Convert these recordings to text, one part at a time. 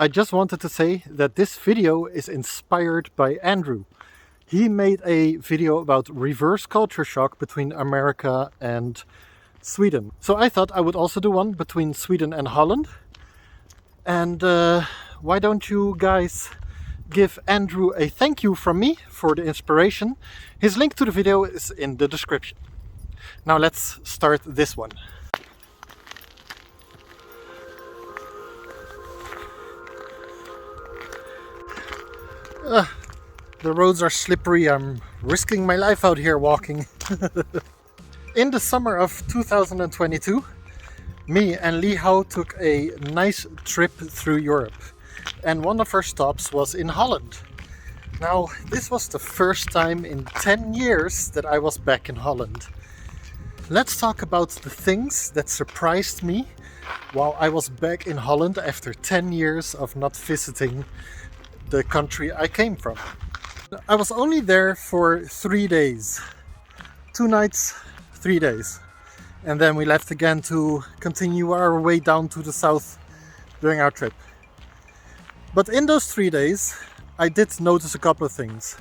I just wanted to say that this video is inspired by Andrew. He made a video about reverse culture shock between America and Sweden. So I thought I would also do one between Sweden and Holland. And why don't you guys give Andrew a thank you from me for the inspiration. His link to the video is in the description. Now let's start this one. The roads are slippery. I'm risking my life out here walking. In the summer of 2022, me and Lee Hao took a nice trip through Europe. And one of our stops was in Holland. Now, this was the first time in 10 years that I was back in Holland. Let's talk about the things that surprised me while I was back in Holland after 10 years of not visiting the country I came from. I was only there for 3 days. 2 nights, 3 days. And then we left again to continue our way down to the south during our trip. But in those 3 days, I did notice a couple of things.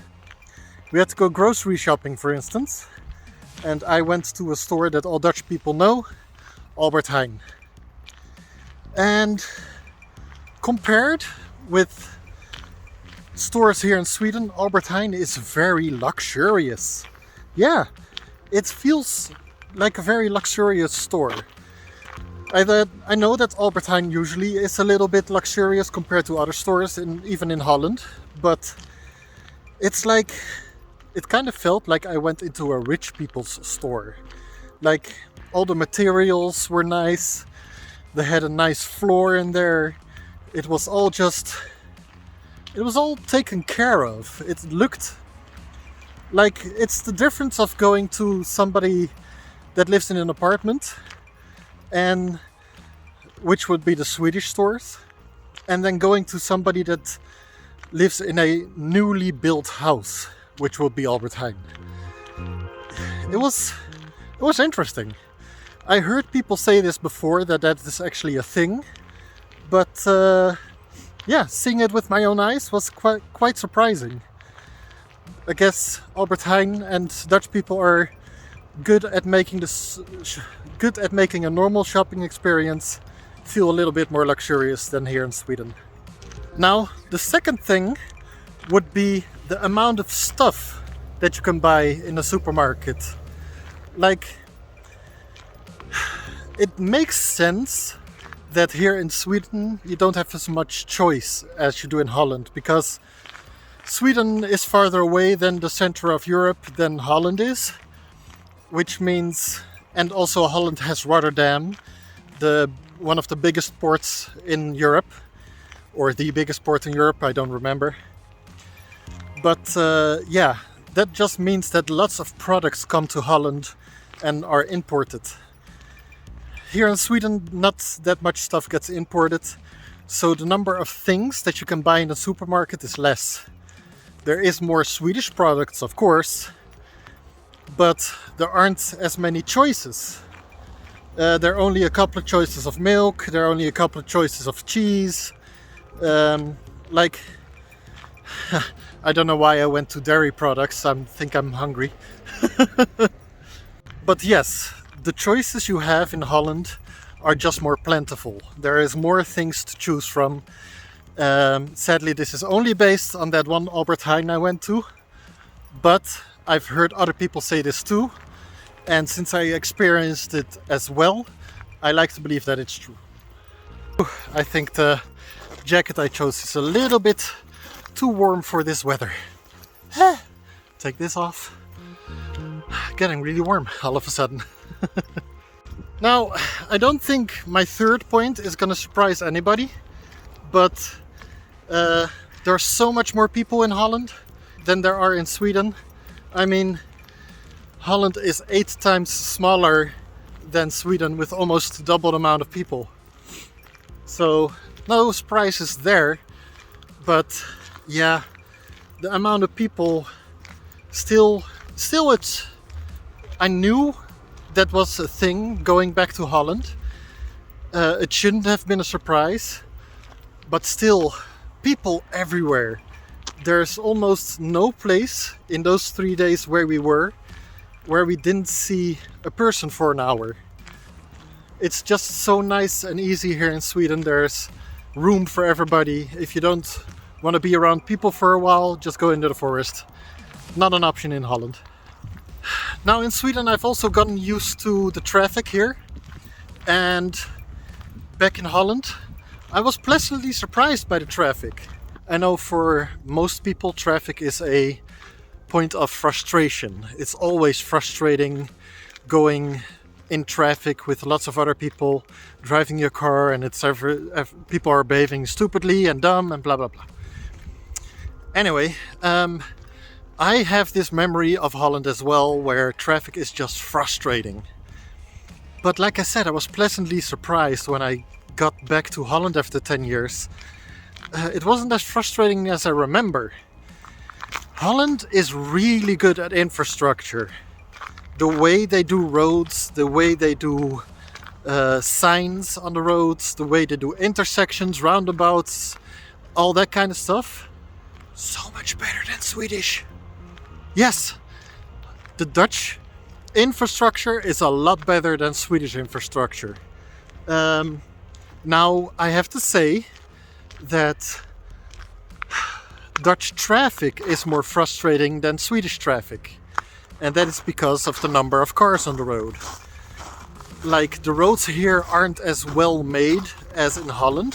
We had to go grocery shopping, for instance. And I went to a store that all Dutch people know, Albert Heijn. And compared with stores here in Sweden, Albert Heijn is very luxurious. Yeah, it feels like a very luxurious store. I know that Albert Heijn usually is a little bit luxurious compared to other stores, even in Holland, but it's like, it kind of felt like I went into a rich people's store. Like, all the materials were nice, they had a nice floor in there, it was all taken care of. It looked like it's the difference of going to somebody that lives in an apartment, and which would be the Swedish stores, and then going to somebody that lives in a newly built house, which would be Albert Heijn. It was interesting. I heard people say this before, that is actually a thing, but yeah, seeing it with my own eyes was quite surprising. I guess Albert Heijn and Dutch people are good at making a normal shopping experience feel a little bit more luxurious than here in Sweden. Now, the second thing would be the amount of stuff that you can buy in a supermarket. Like, it makes sense that here in Sweden you don't have as much choice as you do in Holland, because Sweden is farther away than the center of Europe than Holland is, which means, and also Holland has Rotterdam, one of the biggest ports in Europe, or the biggest port in Europe, I don't remember. But yeah, that just means that lots of products come to Holland and are imported. Here in Sweden, not that much stuff gets imported, so the number of things that you can buy in the supermarket is less. There is more Swedish products, of course, but there aren't as many choices. There are only a couple of choices of milk, there are only a couple of choices of cheese. Like, I don't know why I went to dairy products, I think I'm hungry. But yes, the choices you have in Holland are just more plentiful. There is more things to choose from. Sadly, this is only based on that one Albert Heijn I went to, but I've heard other people say this too, and since I experienced it as well, I like to believe that it's true. I think the jacket I chose is a little bit too warm for this weather. Take this off. Getting really warm all of a sudden. Now, I don't think my third point is gonna surprise anybody, but there are so much more people in Holland than there are in Sweden. I mean, Holland is 8 times smaller than Sweden with almost double the amount of people. So, no surprises there, but yeah, the amount of people still I knew that was a thing going back to Holland. It shouldn't have been a surprise, but still, people everywhere. There's almost no place in those 3 days where we didn't see a person for an hour. It's just so nice and easy here in Sweden. There's room for everybody. If you don't want to be around people for a while, just go into the forest. Not an option in Holland. Now in Sweden I've also gotten used to the traffic here, and back in Holland I was pleasantly surprised by the traffic. I know for most people traffic is a point of frustration. It's always frustrating going in traffic with lots of other people driving your car, and people are behaving stupidly and dumb and blah blah blah. Anyway, I have this memory of Holland as well, where traffic is just frustrating. But like I said, I was pleasantly surprised when I got back to Holland after 10 years. It wasn't as frustrating as I remember. Holland is really good at infrastructure. The way they do roads, the way they do signs on the roads, the way they do intersections, roundabouts, all that kind of stuff. So much better than Swedish. Yes, the Dutch infrastructure is a lot better than Swedish infrastructure. Now, I have to say that Dutch traffic is more frustrating than Swedish traffic. And that is because of the number of cars on the road. Like, the roads here aren't as well made as in Holland,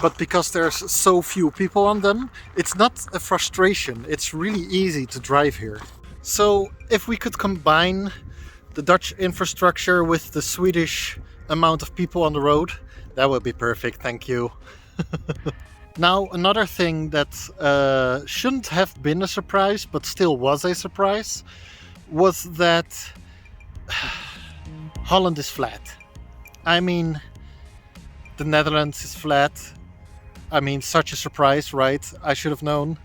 but because there's so few people on them, it's not a frustration. It's really easy to drive here. So if we could combine the Dutch infrastructure with the Swedish amount of people on the road, that would be perfect, thank you. Now, another thing that shouldn't have been a surprise, but still was a surprise, was that Holland is flat. I mean, the Netherlands is flat. I mean, such a surprise, right? I should have known.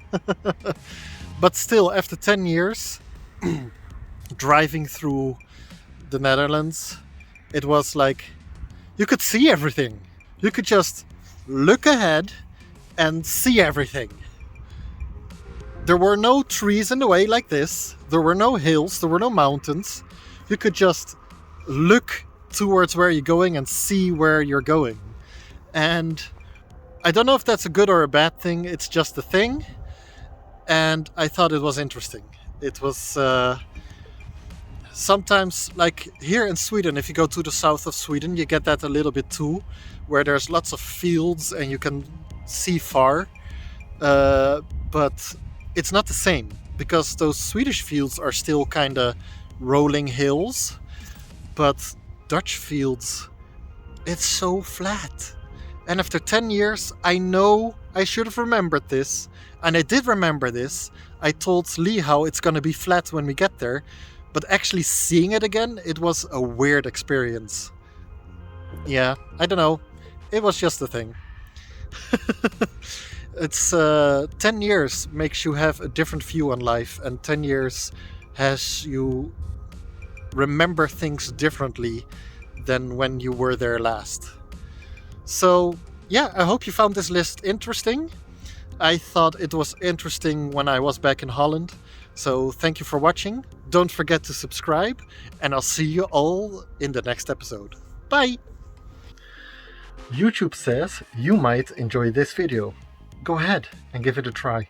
But still, after 10 years, driving through the Netherlands, it was like, you could see everything. You could just look ahead and see everything. There were no trees in the way like this. There were no hills, there were no mountains. You could just look towards where you're going and see where you're going. And I don't know if that's a good or a bad thing, it's just a thing. And I thought it was interesting. It was sometimes, like here in Sweden, if you go to the south of Sweden, you get that a little bit too, where there's lots of fields and you can see far. But it's not the same, because those Swedish fields are still kind of rolling hills, but Dutch fields, it's so flat. And after 10 years, I know I should have remembered this, and I did remember this. I told Lee how it's going to be flat when we get there, but actually seeing it again, it was a weird experience. Yeah, I don't know. It was just a thing. It's 10 years makes you have a different view on life, and 10 years has you remember things differently than when you were there last. So yeah, I hope you found this list interesting. I thought it was interesting when I was back in Holland. So thank you for watching. Don't forget to subscribe, and I'll see you all in the next episode. Bye! YouTube says you might enjoy this video. Go ahead and give it a try.